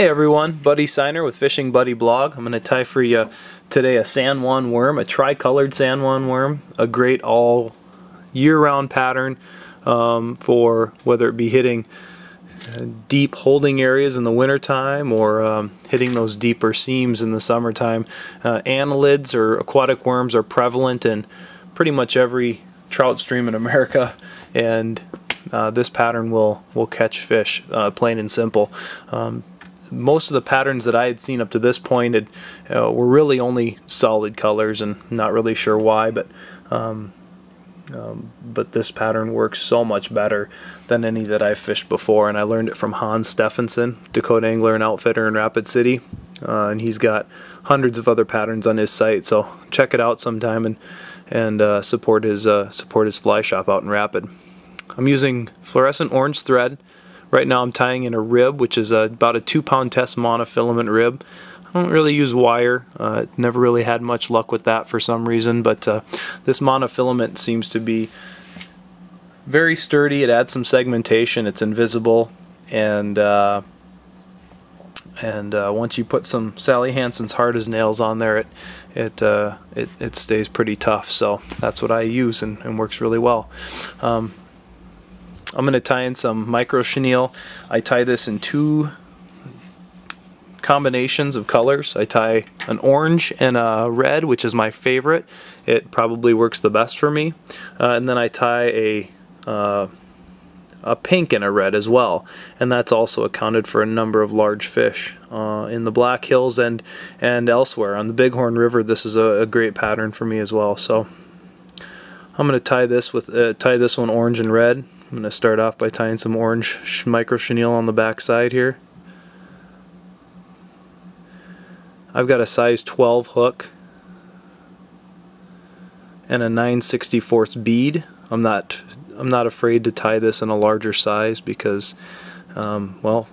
Hey everyone, Buddy Signer with Fishing Buddy Blog. I'm going to tie for you today a San Juan worm, a tri-colored San Juan worm, a great all year-round pattern for whether it be hitting deep holding areas in the wintertime or hitting those deeper seams in the summertime. Annelids or aquatic worms are prevalent in pretty much every trout stream in America, and this pattern will catch fish, plain and simple. Most of the patterns that I had seen up to this point were really only solid colors, and not really sure why, but this pattern works so much better than any that I've fished before, and I learned it from Hans Stephenson, Dakota angler and outfitter in Rapid City, and he's got hundreds of other patterns on his site, so check it out sometime and support his fly shop out in Rapid. I'm using fluorescent orange thread. Right now I'm tying in a rib, which is about a 2-pound test monofilament rib. I don't really use wire. Never really had much luck with that for some reason, but this monofilament seems to be very sturdy. It adds some segmentation. It's invisible, and once you put some Sally Hansen's hard as nails on there, it stays pretty tough. So that's what I use, and works really well. I'm going to tie in some micro chenille. I tie this in 2 combinations of colors. I tie an orange and a red, which is my favorite. It probably works the best for me. And then I tie a pink and a red as well, and that's also accounted for a number of large fish in the Black Hills and elsewhere. On the Bighorn River, this is a great pattern for me as well. So I'm going to tie this one orange and red. I'm going to start off by tying some orange micro chenille on the back side here. I've got a size 12 hook and a 9/64 bead. I'm not afraid to tie this in a larger size because, well,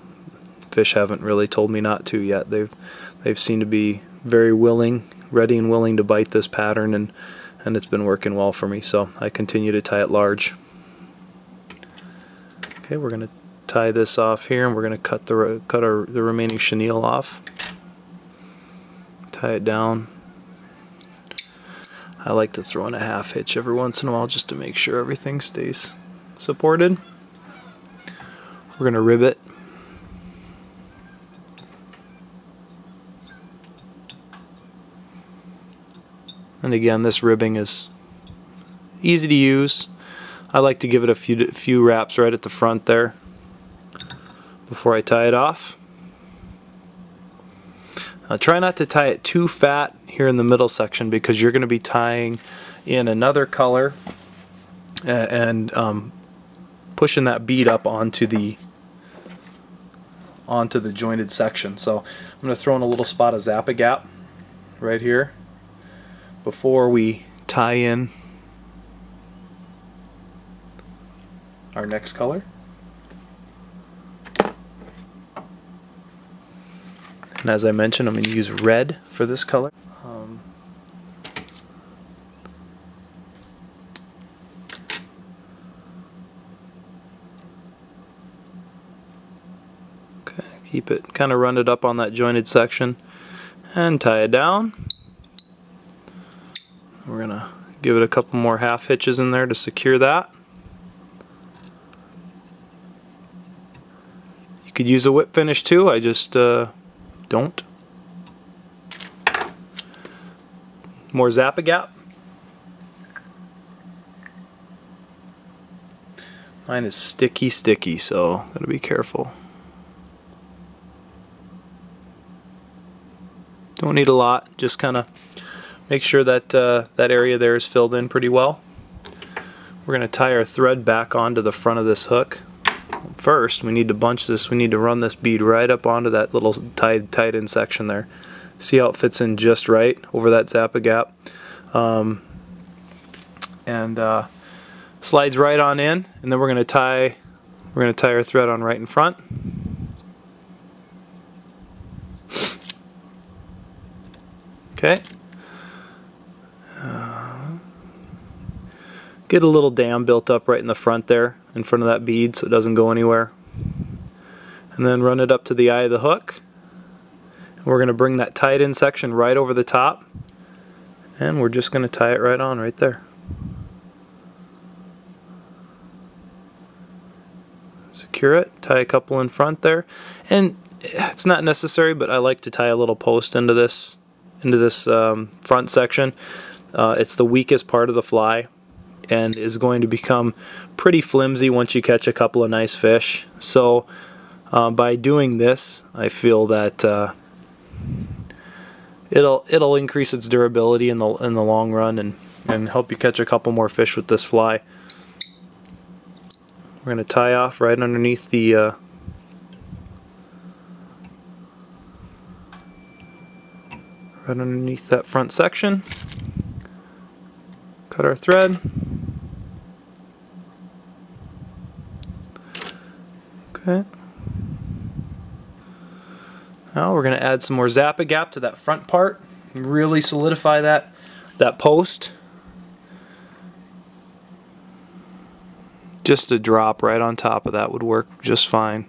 fish haven't really told me not to yet. They've seemed to be very willing, ready and willing to bite this pattern, and it's been working well for me. So I continue to tie it large. Okay, we're going to tie this off here, and we're going to cut the remaining chenille off. Tie it down. I like to throw in a half hitch every once in a while just to make sure everything stays supported. We're going to rib it. And again, this ribbing is easy to use. I like to give it a few wraps right at the front there before I tie it off. Try not to tie it too fat here in the middle section, because you're going to be tying in another color and pushing that bead up onto the jointed section. So I'm going to throw in a little spot of Zap-A-Gap right here before we tie in our next color. And as I mentioned, I'm going to use red for this color. Okay, keep it, kind of run it up on that jointed section and tie it down. We're going to give it a couple more half hitches in there to secure that. You could use a whip finish too, I just don't. More Zap-A-Gap. Mine is sticky, so gotta be careful. Don't need a lot, just kind of make sure that that area there is filled in pretty well. We're gonna tie our thread back onto the front of this hook. First, we need to bunch this. We need to run this bead right up onto that little tied in section there. See how it fits in just right over that Zap-A-Gap, and slides right on in. And then we're going to tie our thread on right in front. Okay. Get a little dam built up right in the front there, in front of that bead, so it doesn't go anywhere. And then run it up to the eye of the hook, We're going to bring that tied in section right over the top, and we're just going to tie it right on right there. Secure it, tie a couple in front there, and it's not necessary, but I like to tie a little post into this front section. It's the weakest part of the fly and is going to become pretty flimsy once you catch a couple of nice fish. So by doing this, I feel that it'll increase its durability in the long run and help you catch a couple more fish with this fly. We're going to tie off right underneath the right underneath that front section. Cut our thread. Okay. Now we're going to add some more Zap-A-Gap to that front part and really solidify that post. Just a drop right on top of that would work just fine.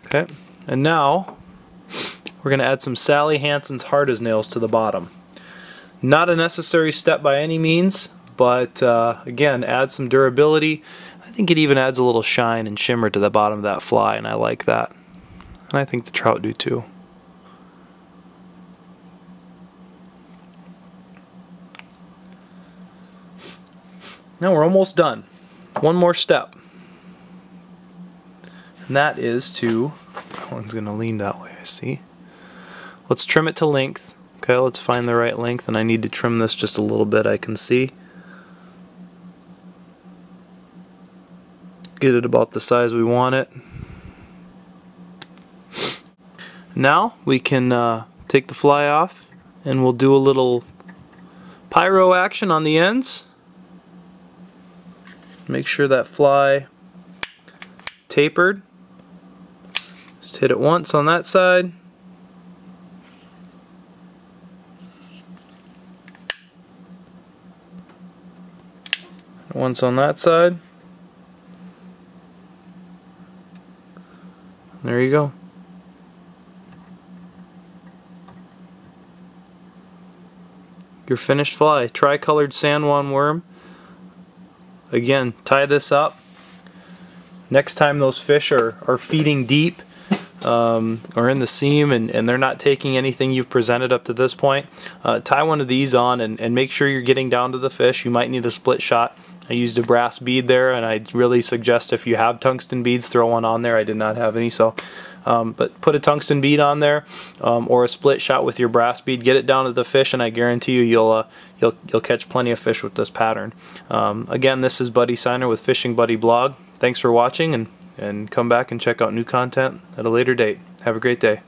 Okay, and now we're going to add some Sally Hansen's Hard as Nails to the bottom. Not a necessary step by any means, but again, add some durability. I think it even adds a little shine and shimmer to the bottom of that fly, and I like that. And I think the trout do too. Now we're almost done. One more step. And that is to, that one's going to lean that way, I see. Let's trim it to length. Okay, let's find the right length, and I need to trim this just a little bit, I can see. Get it about the size we want it. Now we can take the fly off, and we'll do a little pyro action on the ends. Make sure that fly tapered. Just hit it once on that side. Once on that side. There you go. Your finished fly. Tricolored San Juan worm. Again, tie this up. Next time those fish are feeding deep or in the seam and they're not taking anything you've presented up to this point, tie one of these on and make sure you're getting down to the fish. You might need a split shot. I used a brass bead there, and I really suggest if you have tungsten beads, throw one on there. I did not have any, so but put a tungsten bead on there or a split shot with your brass bead. Get it down to the fish, and I guarantee you you'll catch plenty of fish with this pattern. Again, this is Buddy Signer with Fishing Buddy Blog. Thanks for watching, and come back and check out new content at a later date. Have a great day.